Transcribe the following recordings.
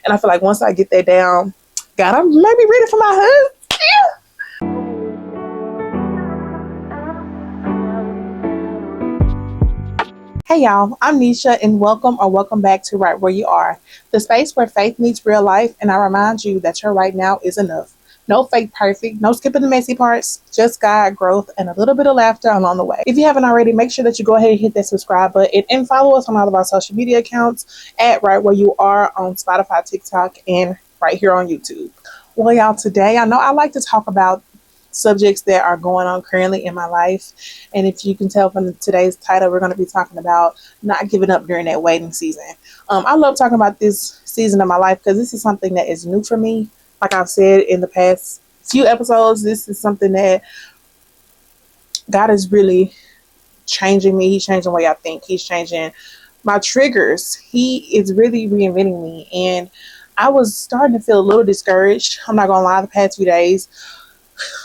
And I feel like once I get that down, God, I might be ready for my husband. Hey y'all, I'm Nesha and welcome back to Right Where You Are, the space where faith meets real life, and I remind you that your right now is enough. No fake perfect, no skipping the messy parts, just God, growth, and a little bit of laughter along the way. If you haven't already, make sure that you go ahead and hit that subscribe button and follow us on all of our social media accounts at Right Where You Are on Spotify, TikTok, and right here on YouTube. Well, y'all, today I know I like to talk about subjects that are going on currently in my life. And if you can tell from today's title, we're going to be talking about not giving up during that waiting season. I love talking about this season of my life because this is something that is new for me. Like I've said in the past few episodes, this is something that God is really changing me. He's changing the way I think. He's changing my triggers. He is really reinventing me. And I was starting to feel a little discouraged. I'm not going to lie, the past few days.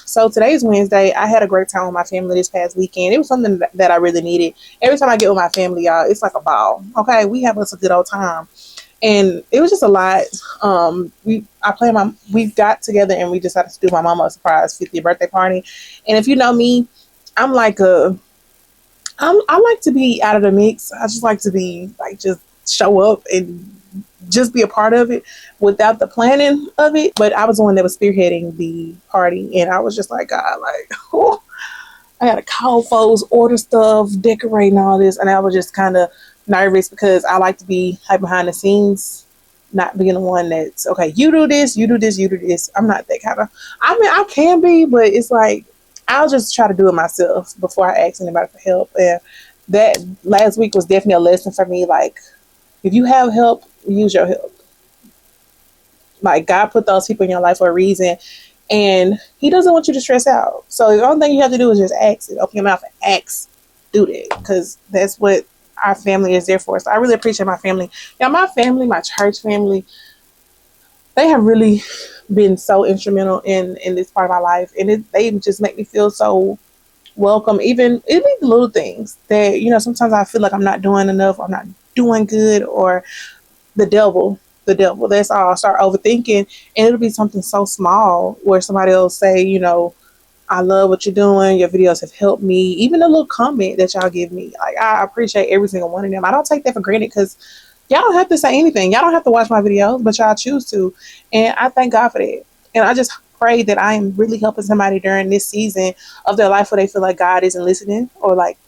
So today's Wednesday. I had a great time with my family this past weekend. It was something that I really needed. Every time I get with my family, y'all, it's like a ball. Okay, we have us a good old time, and it was just a lot. We got together and we decided to do my mama a surprise 50th birthday party. And if you know me, I'm like I like to be out of the mix. I just like to be like just show up and just be a part of it without the planning of it. But I was the one that was spearheading the party, and I was just like, God, like, oh, I gotta call folks, order stuff, decorate and all this, and I was just kind of nervous because I like to be like behind the scenes, not being the one that's okay. You do this, you do this, you do this. I'm not that kind of. I mean, I can be, but it's like I'll just try to do it myself before I ask anybody for help. And that last week was definitely a lesson for me. Like, if you have help, use your help. Like, God put those people in your life for a reason, and He doesn't want you to stress out. So the only thing you have to do is just ask it. Open your mouth and ask. Do that, because that's what our family is there for. So I really appreciate my family. Yeah, my family, my church family, they have really been so instrumental in this part of my life, and they just make me feel so welcome. Even the little things that sometimes I feel like I'm not doing enough, I'm not doing good, or the devil. That's all. I'll start overthinking, and it'll be something so small where somebody will say, I love what you're doing. Your videos have helped me. Even a little comment that y'all give me, like, I appreciate every single one of them. I don't take that for granted because y'all don't have to say anything. Y'all don't have to watch my videos, but y'all choose to, and I thank God for that. And I just pray that I am really helping somebody during this season of their life where they feel like God isn't listening, or like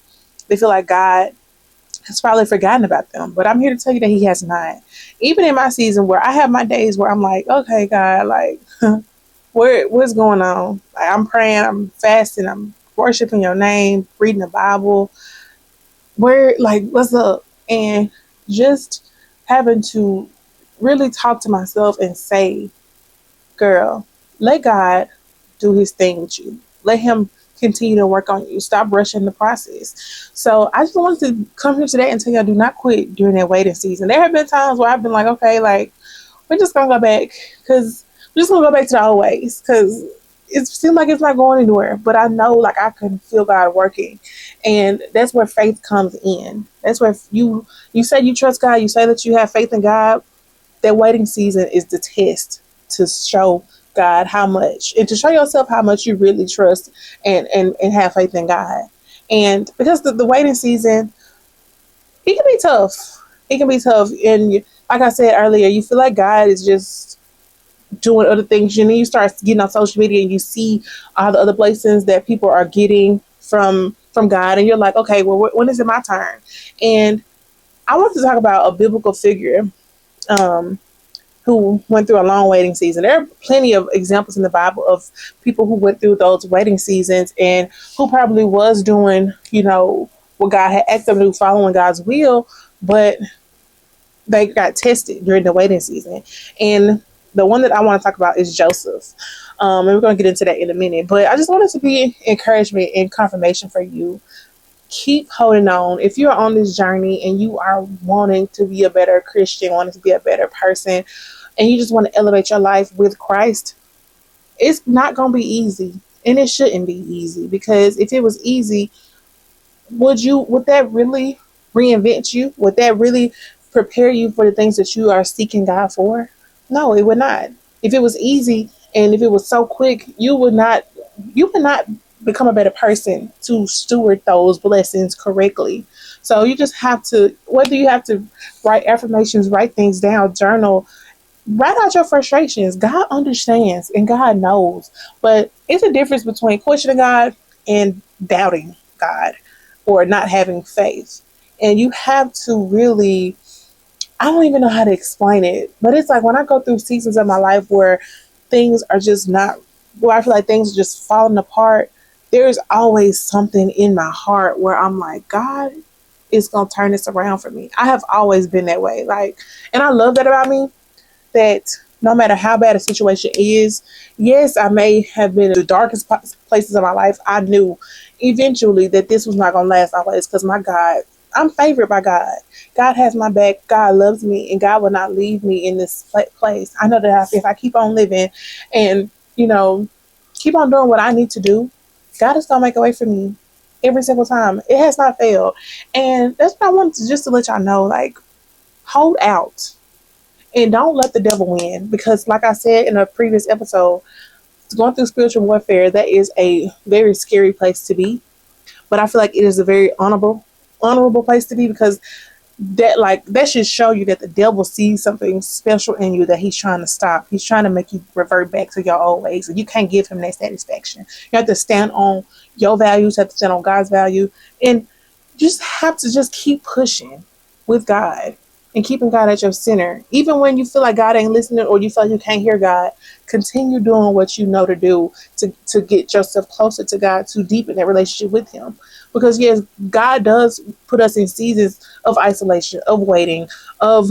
they feel like God has probably forgotten about them. But I'm here to tell you that He has not. Even in my season where I have my days where I'm like, okay, God, like, what's going on? Like, I'm praying, I'm fasting, I'm worshiping your name, reading the Bible. What's up? And just having to really talk to myself and say, girl, let God do His thing with you. Let Him continue to work on you. Stop rushing the process. So I just wanted to come here today and tell y'all, do not quit during that waiting season. There have been times where I've been like, okay, like, we're just gonna go back to the old ways because it seems like it's not going anywhere. But I know, like, I can feel God working, and that's where faith comes in. That's where you say you trust God, you say that you have faith in God. That waiting season is the test to show God how much, and to show yourself how much you really trust and have faith in God. And because the waiting season, it can be tough. It can be tough. And like I said earlier, you feel like God is just doing other things. You start getting on social media and you see all the other blessings that people are getting from God. And you're like, okay, well, when is it my turn? And I want to talk about a biblical figure who went through a long waiting season. There are plenty of examples in the Bible of people who went through those waiting seasons and who probably was doing, what God had asked them to do, following God's will, but they got tested during the waiting season. And the one that I want to talk about is Joseph. And we're going to get into that in a minute. But I just wanted to be encouragement and confirmation for you. Keep holding on. If you're on this journey and you are wanting to be a better Christian, wanting to be a better person, and you just want to elevate your life with Christ, it's not going to be easy. And it shouldn't be easy, because if it was easy, would that really reinvent you? Would that really prepare you for the things that you are seeking God for? No, it would not. If it was easy and if it was so quick, you would not become a better person to steward those blessings correctly. So you just have to, whether you have to write affirmations, write things down, journal, write out your frustrations. God understands and God knows. But it's a difference between questioning God and doubting God or not having faith. And you have to really, I don't even know how to explain it, but it's like when I go through seasons of my life where things are just not, where I feel like things are just falling apart, there's always something in my heart where I'm like, God is going to turn this around for me. I have always been that way. Like, and I love that about me, that no matter how bad a situation is, yes, I may have been in the darkest places of my life. I knew eventually that this was not going to last always because my God, I'm favored by God. God has my back. God loves me, and God will not leave me in this place. I know that if I keep on living and, you know, keep on doing what I need to do, God is going to make a way for me every single time. It has not failed. And that's what I wanted to just to let y'all know, like, hold out and don't let the devil win, because like I said in a previous episode, going through spiritual warfare, that is a very scary place to be, but I feel like it is a very honorable place to be, because that should show you that the devil sees something special in you that he's trying to stop. He's trying to make you revert back to your old ways, and you can't give him that satisfaction. You have to stand on your values, have to stand on God's value, and just have to just keep pushing with God and keeping God at your center. Even when you feel like God ain't listening or you feel like you can't hear God, continue doing what you know to do to get yourself closer to God, to deepen that relationship with him. Because yes, God does put us in seasons of isolation, of waiting, of,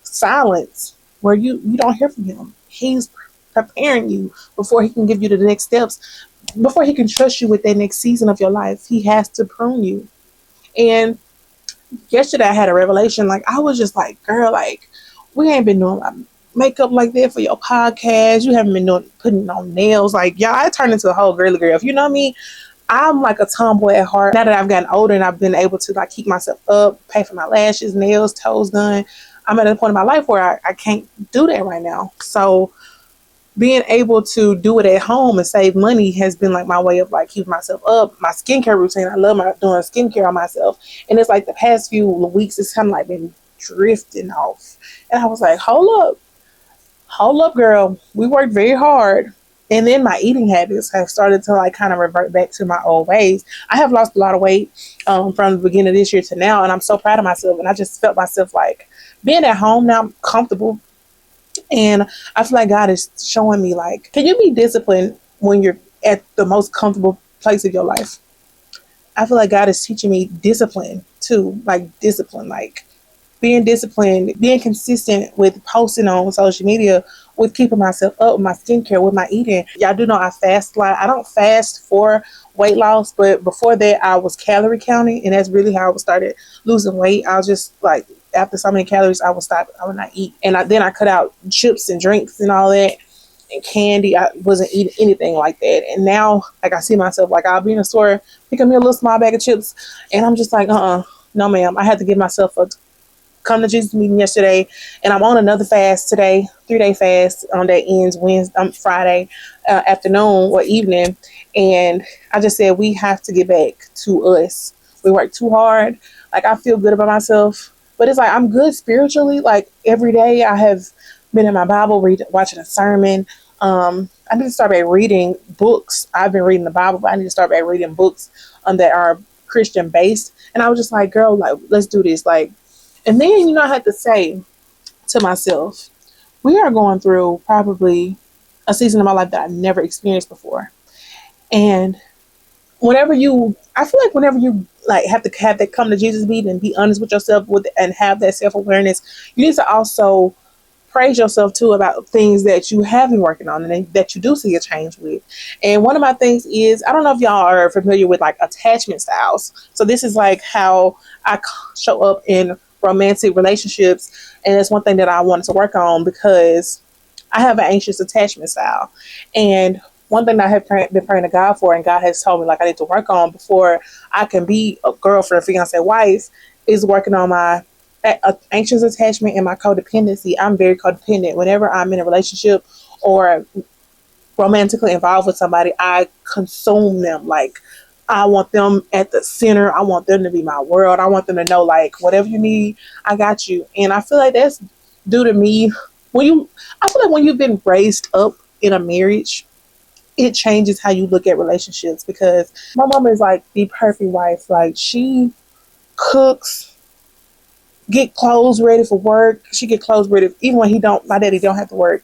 silence, where you don't hear from him. He's preparing you before he can give you the next steps, before he can trust you with that next season of your life. He has to prune you. And yesterday I had a revelation. Like, I was just like, girl, like, we ain't been doing like makeup like that for your podcast. You haven't been doing putting on nails. Like, y'all, I turned into a whole girly girl. If you know me, I'm like a tomboy at heart. Now that I've gotten older and I've been able to like keep myself up, pay for my lashes, nails, toes done, I'm at a point in my life where I can't do that right now. So being able to do it at home and save money has been like my way of like keeping myself up. My skincare routine, I love doing skincare on myself. And it's like the past few weeks, it's kind of like been drifting off. And I was like, hold up, girl. We worked very hard. And then my eating habits have started to like kind of revert back to my old ways. I have lost a lot of weight from the beginning of this year to now. And I'm so proud of myself. And I just felt myself like being at home now, I'm comfortable. And I feel like God is showing me, like, can you be disciplined when you're at the most comfortable place of your life? I feel like God is teaching me discipline too, like discipline, like being disciplined, being consistent with posting on social media, with keeping myself up with my skincare, with my eating. Y'all do know I fast a lot. I don't fast for weight loss, but before that I was calorie counting, and that's really how I started losing weight. I was just like, after so many calories, I would not eat. And then I cut out chips and drinks and all that and candy. I wasn't eating anything like that. And now, like, I see myself, like, I'll be in a store, pick up me a little small bag of chips, and I'm just like, no ma'am. I had to give myself a come to Jesus meeting yesterday, and I'm on another fast today, 3-day fast that ends Friday afternoon or evening. And I just said we have to get back to us. We work too hard. Like, I feel good about myself, but it's like I'm good spiritually. Like, every day I have been in my Bible, watching a sermon. I need to start back reading books. I've been reading the Bible, but I need to start back reading books that are Christian based. And I was just like, girl, like, let's do this. Like, and then, I had to say to myself, we are going through probably a season of my life that I've never experienced before. And I feel like whenever you like have to have that come to Jesus meeting and be honest with yourself and have that self-awareness, you need to also praise yourself too about things that you have been working on and that you do see a change with. And one of my things is, I don't know if y'all are familiar with like attachment styles. So this is like how I show up in romantic relationships, and it's one thing that I wanted to work on because I have an anxious attachment style. And one thing that I have been praying to God for, and God has told me like I need to work on before I can be a girlfriend, fiance, wife, is working on my anxious attachment and my codependency. I'm very codependent. Whenever I'm in a relationship or romantically involved with somebody, I consume them. Like, I want them at the center. I want them to be my world. I want them to know, like, whatever you need, I got you. And I feel like that's due to me. I feel like when you've been raised up in a marriage, it changes how you look at relationships. Because my mom is like the perfect wife. Like, she cooks, get clothes ready for work. She get clothes ready even when my daddy don't have to work.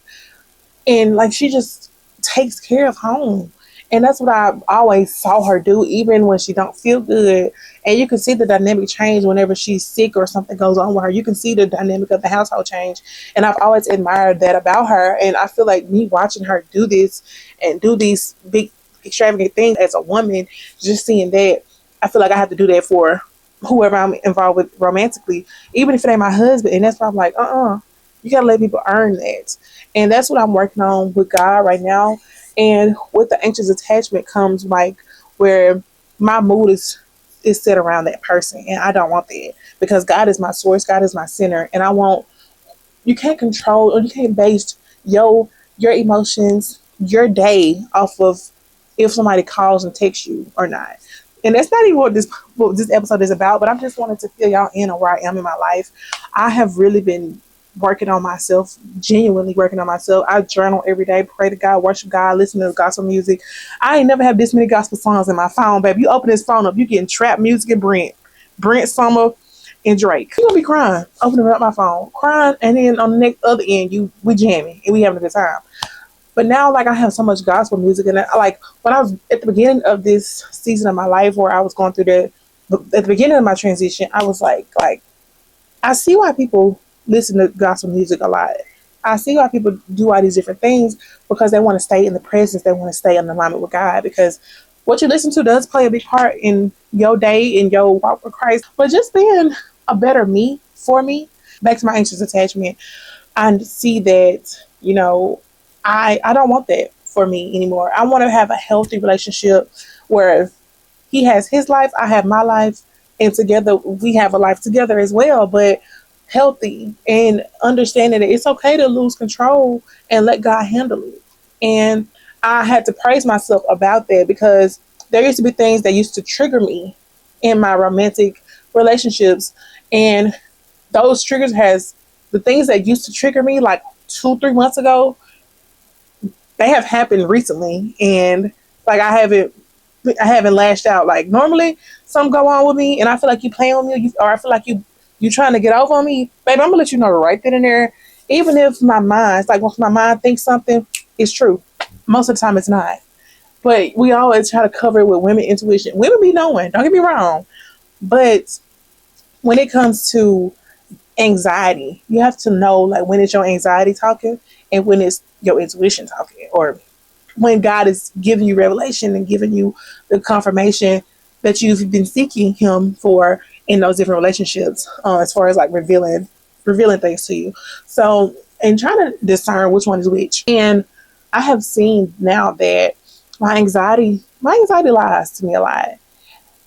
And like, she just takes care of home. And that's what I always saw her do, even when she don't feel good. And you can see the dynamic change whenever she's sick or something goes on with her. You can see the dynamic of the household change. And I've always admired that about her. And I feel like me watching her do this and do these big extravagant things as a woman, just seeing that, I feel like I have to do that for whoever I'm involved with romantically, even if it ain't my husband. And that's why I'm like, you gotta let people earn that. And that's what I'm working on with God right now. And with the anxious attachment comes like where my mood is set around that person, and I don't want that, because God is my source, God is my center, and you can't control, or you can't base your emotions, your day off of if somebody calls and texts you or not. And that's not even what this episode is about, but I just wanted to fill y'all in on where I am in my life. I have really been working on myself, genuinely working on myself. I journal every day, pray to God, worship God, listen to gospel music. I ain't never had this many gospel songs in my phone, baby. You open this phone up, you getting trap music and Brent Summer and Drake. You gonna be crying, opening up my phone, crying, and then on the next other end, we jamming and we having a good time. But now, like, I have so much gospel music, and like when I was at the beginning of this season of my life, where I was going through at the beginning of my transition, I was like, I see why people listen to gospel music a lot. I see why people do all these different things, because they want to stay in the presence. They want to stay in alignment with God, because what you listen to does play a big part in your day, in your walk with Christ. But just being a better me, for me, back to my anxious attachment, I see that, I don't want that for me anymore. I want to have a healthy relationship where he has his life, I have my life, and together we have a life together as well, but healthy, and understanding that it's okay to lose control and let God handle it. And I had to praise myself about that, because there used to be things that used to trigger me in my romantic relationships. And those triggers the things that used to trigger me like 2-3 months ago, they have happened recently. And like, I haven't lashed out. Like, normally something go on with me and I feel like you playing with me, or I feel like you trying to get over on me, baby, I'm gonna let you know right then and there. Even if my mind, it's like, once my mind thinks something, it's true. Most of the time it's not. But we always try to cover it with women intuition. Women be knowing, don't get me wrong. But when it comes to anxiety, you have to know, like, when it's your anxiety talking and when it's your intuition talking, or when God is giving you revelation and giving you the confirmation that you've been seeking him for in those different relationships, as far as like revealing things to you. So, and trying to discern which one is which. And I have seen now that my anxiety lies to me a lot.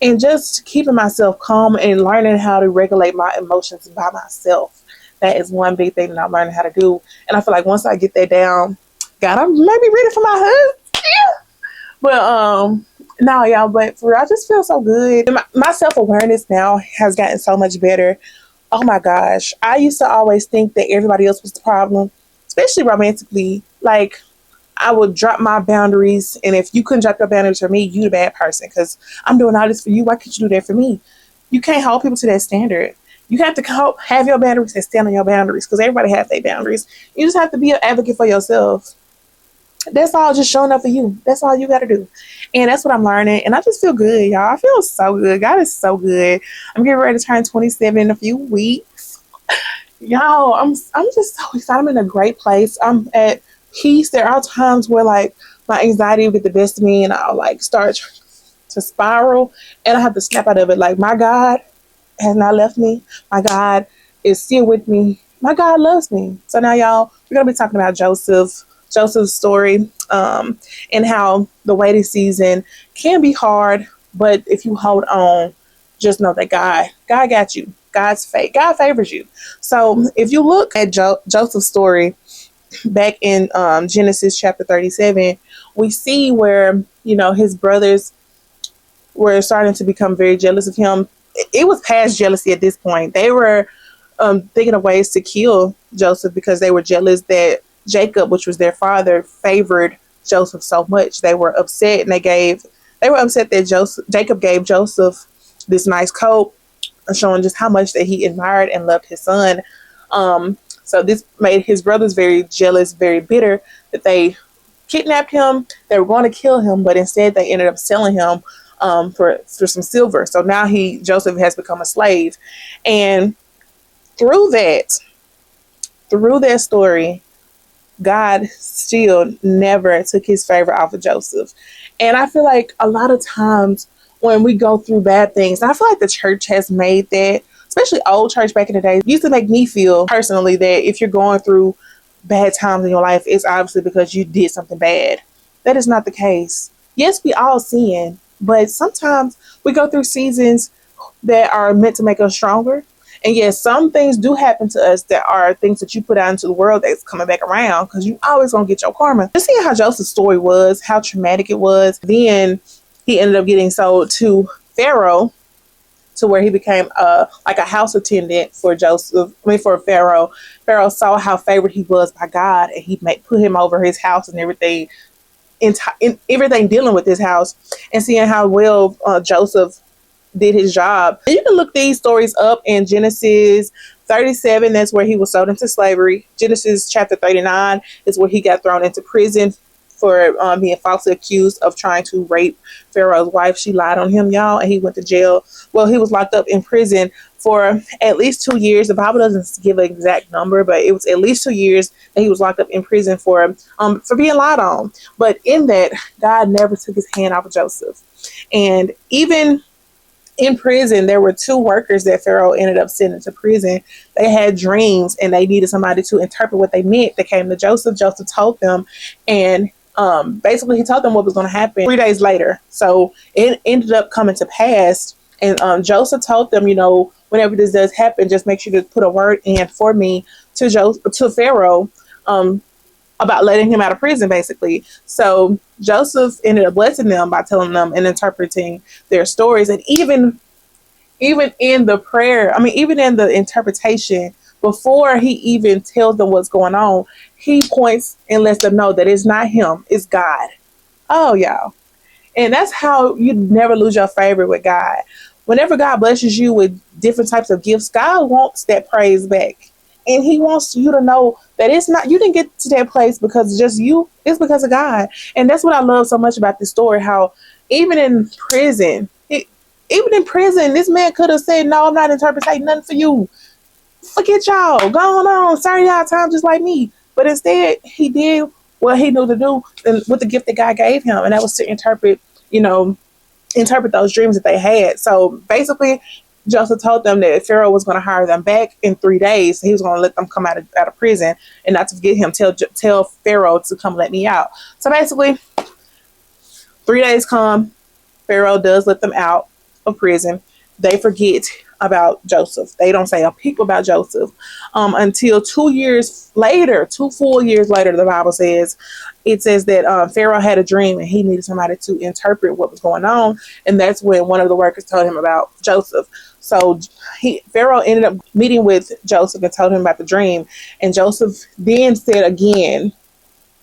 And just keeping myself calm and learning how to regulate my emotions by myself. That is one big thing that I'm learning how to do. And I feel like once I get that down, God, I'm maybe ready for my husband. Yeah. But no, y'all, but for real, I just feel so good. And my self-awareness now has gotten so much better. Oh my gosh. I used to always think that everybody else was the problem, especially romantically. Like, I would drop my boundaries, and if you couldn't drop your boundaries for me, you the bad person, because I'm doing all this for you. Why can't you do that for me? You can't hold people to that standard. You have to have your boundaries and stand on your boundaries, because everybody has their boundaries. You just have to be an advocate for yourself. That's all, just showing up for you. That's all you got to do. And that's what I'm learning. And I just feel good, y'all. I feel so good. God is so good. I'm getting ready to turn 27 in a few weeks. Y'all, I'm just so excited. I'm in a great place. I'm at peace. There are times where, like, my anxiety will get the best of me and I'll, like, start to spiral, and I have to snap out of it. Like, my God has not left me. My God is still with me. My God loves me. So now, y'all, we're going to be talking about Joseph's story, and how the waiting season can be hard, but if you hold on, just know that God got you. God favors you. So if you look at Joseph's story back in Genesis chapter 37, we see where, his brothers were starting to become very jealous of him. It was past jealousy at this point. They were thinking of ways to kill Joseph because they were jealous that Jacob, which was their father, favored Joseph so much. They were upset, and they were upset that Jacob gave Joseph this nice coat, showing just how much that he admired and loved his son. So this made his brothers very jealous, very bitter, that they kidnapped him. They were going to kill him, but instead they ended up selling him for some silver. So now Joseph has become a slave. And through that story, God still never took his favor off of Joseph. And I feel like a lot of times when we go through bad things, I feel like the church has made that, especially old church back in the day, used to make me feel personally that if you're going through bad times in your life, it's obviously because you did something bad. That is not the case. Yes, we all sin, but sometimes we go through seasons that are meant to make us stronger. And yes, some things do happen to us that are things that you put out into the world that's coming back around, because you always gonna get your karma. Just seeing how Joseph's story was, how traumatic it was. Then he ended up getting sold to Pharaoh, to where he became like a house attendant for for Pharaoh. Pharaoh saw how favored he was by God, and he put him over his house and everything, in everything dealing with his house, and seeing how well Joseph did his job. And you can look these stories up in Genesis 37. That's where he was sold into slavery. Genesis chapter 39 is where he got thrown into prison for being falsely accused of trying to rape Pharaoh's wife. She lied on him, y'all, and he went to jail. Well, he was locked up in prison for at least 2 years. The Bible doesn't give an exact number, but it was at least 2 years that he was locked up in prison for being lied on. But in that, God never took his hand off of Joseph. And even in prison, there were 2 workers that Pharaoh ended up sending to prison. They had dreams and they needed somebody to interpret what they meant. They came to Joseph. Joseph told them, and basically he told them what was going to happen 3 days later. So it ended up coming to pass. And Joseph told them, whenever this does happen, just make sure to put a word in for me to Pharaoh about letting him out of prison, basically. So Joseph ended up blessing them by telling them and interpreting their stories. And even in the prayer, even in the interpretation, before he even tells them what's going on, he points and lets them know that it's not him, it's God. Oh, y'all. And that's how you never lose your favor with God. Whenever God blesses you with different types of gifts, God wants that praise back. And he wants you to know that it's not, you didn't get to that place because of just you, it's because of God. And that's what I love so much about this story, how even in prison, this man could have said, no, I'm not interpreting nothing for you. Forget y'all, going on, sorry y'all time just like me. But instead, he did what he knew to do and with the gift that God gave him. And that was to interpret those dreams that they had. So basically, Joseph told them that Pharaoh was going to hire them back in 3 days. He was going to let them come out of prison, and not to forget him, tell Pharaoh to come let me out. So basically, 3 days come, Pharaoh does let them out of prison. They forget about Joseph. They don't say a peep about Joseph until 2 years later, 2 full years later, the Bible says, it says that Pharaoh had a dream and he needed somebody to interpret what was going on. And that's when one of the workers told him about Joseph. So Pharaoh ended up meeting with Joseph and told him about the dream. And Joseph then said again,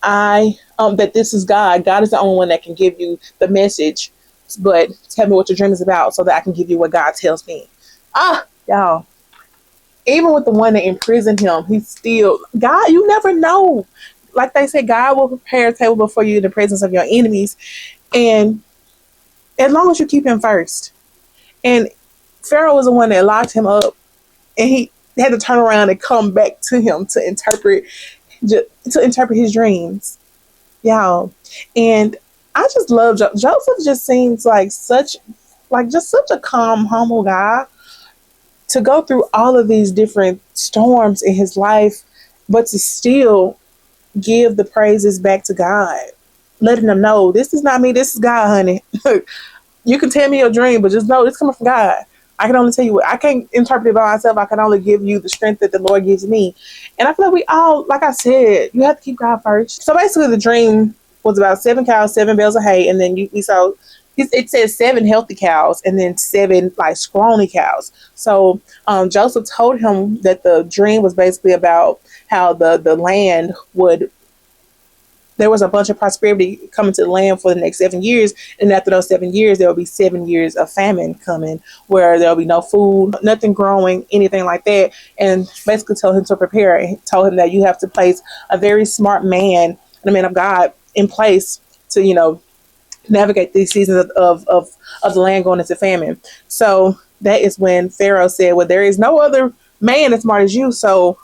that this is God. God is the only one that can give you the message. But tell me what your dream is about so that I can give you what God tells me. Y'all. Even with the one that imprisoned him, he's still, God, you never know. Like they say, God will prepare a table before you in the presence of your enemies. And as long as you keep him first. And Pharaoh was the one that locked him up. And he had to turn around and come back to him to interpret his dreams. Y'all. And I just love Joseph. Just seems like such a calm, humble guy, to go through all of these different storms in his life, but to still give the praises back to God, letting them know, this is not me, this is God, honey. You can tell me your dream, but just know it's coming from God. I can only tell you what I can't interpret it by myself. I can only give you the strength that the Lord gives me. And I feel like we all, like I said, you have to keep God first. So basically, the dream was about 7 cows, 7 bales of hay, and then we saw it says 7 healthy cows and then 7 scrawny cows. So Joseph told him that the dream was basically about how the land would, there was a bunch of prosperity coming to the land for the next 7 years. And after those 7 years, there will be 7 years of famine coming where there'll be no food, nothing growing, anything like that. And basically told him to prepare. And told him that you have to place a very smart man, a man of God, in place to, navigate these seasons of the land going into famine. So that is when Pharaoh said, well, there is no other man as smart as you. So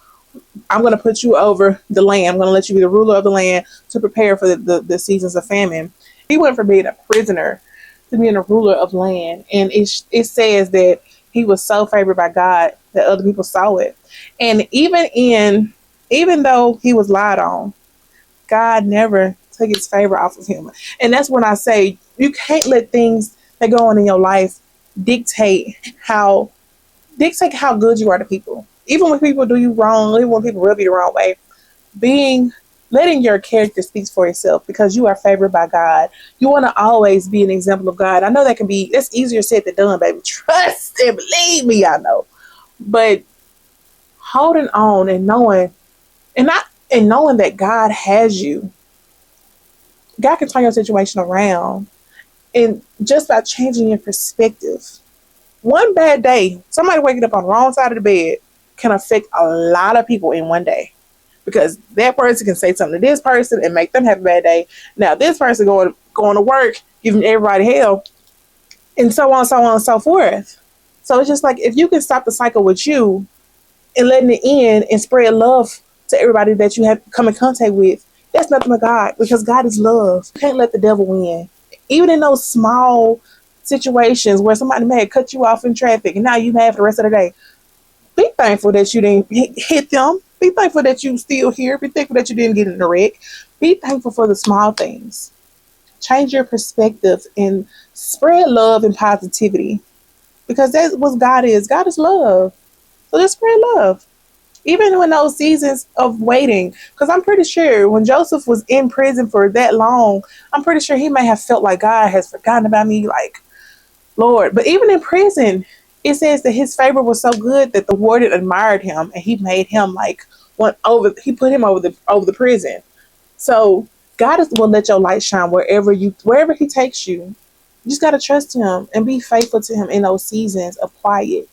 I'm going to put you over the land. I'm going to let you be the ruler of the land to prepare for the seasons of famine. He went from being a prisoner to being a ruler of land. And it says that he was so favored by God that other people saw it. And even though he was lied on, God never took his favor off of him. And that's when I say you can't let things that go on in your life dictate how good you are to people. Even when people do you wrong, even when people rub you the wrong way, letting your character speak for yourself because you are favored by God. You want to always be an example of God. I know that's easier said than done, baby. Trust and believe me, I know. But holding on and knowing that God has you, God can turn your situation around. And just by changing your perspective, one bad day, somebody waking up on the wrong side of the bed can affect a lot of people in one day. Because that person can say something to this person and make them have a bad day. Now this person going to work, giving everybody hell, and so on, so on, and so forth. So it's just like if you can stop the cycle with you and letting it in and spread love to everybody that you have come in contact with, that's nothing but God, because God is love. You can't let the devil win. Even in those small situations where somebody may have cut you off in traffic and now you mad for the rest of the day, be thankful that you didn't hit them. Be thankful that you still here. Be thankful that you didn't get in a wreck. Be thankful for the small things. Change your perspective and spread love and positivity, because that's what God is. God is love. So just spread love. Even in those seasons of waiting, because I'm pretty sure when Joseph was in prison for that long, I'm pretty sure he may have felt like God has forgotten about me, like, Lord. But even in prison, it says that his favor was so good that the warden admired him and he made him he put him over the prison. So God will let your light shine wherever he takes you. You just gotta trust him and be faithful to him in those seasons of quiet,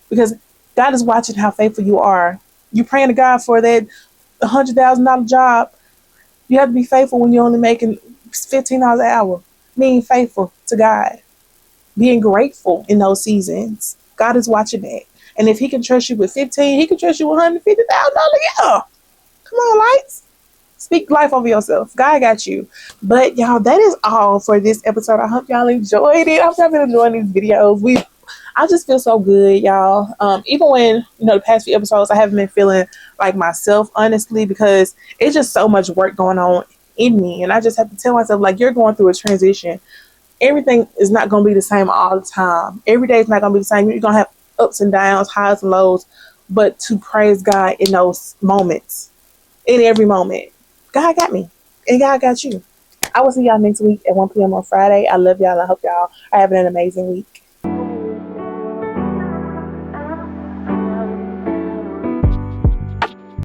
because God is watching how faithful you are. You praying to God for that $100,000 job. You have to be faithful when you're only making $15 an hour. Being faithful to God, being grateful in those seasons. God is watching that, and if He can trust you with 15, He can trust you with $150,000. Yeah, come on, lights. Speak life over yourself. God got you. But y'all, that is all for this episode. I hope y'all enjoyed it. I hope y'all been enjoying these videos. I just feel so good, y'all. Even when, the past few episodes, I haven't been feeling like myself, honestly, because it's just so much work going on in me. And I just have to tell myself, like, you're going through a transition. Everything is not going to be the same all the time. Every day is not going to be the same. You're going to have ups and downs, highs and lows. But to praise God in those moments, in every moment. God got me. And God got you. I will see y'all next week at 1 p.m. on Friday. I love y'all. I hope y'all are having an amazing week.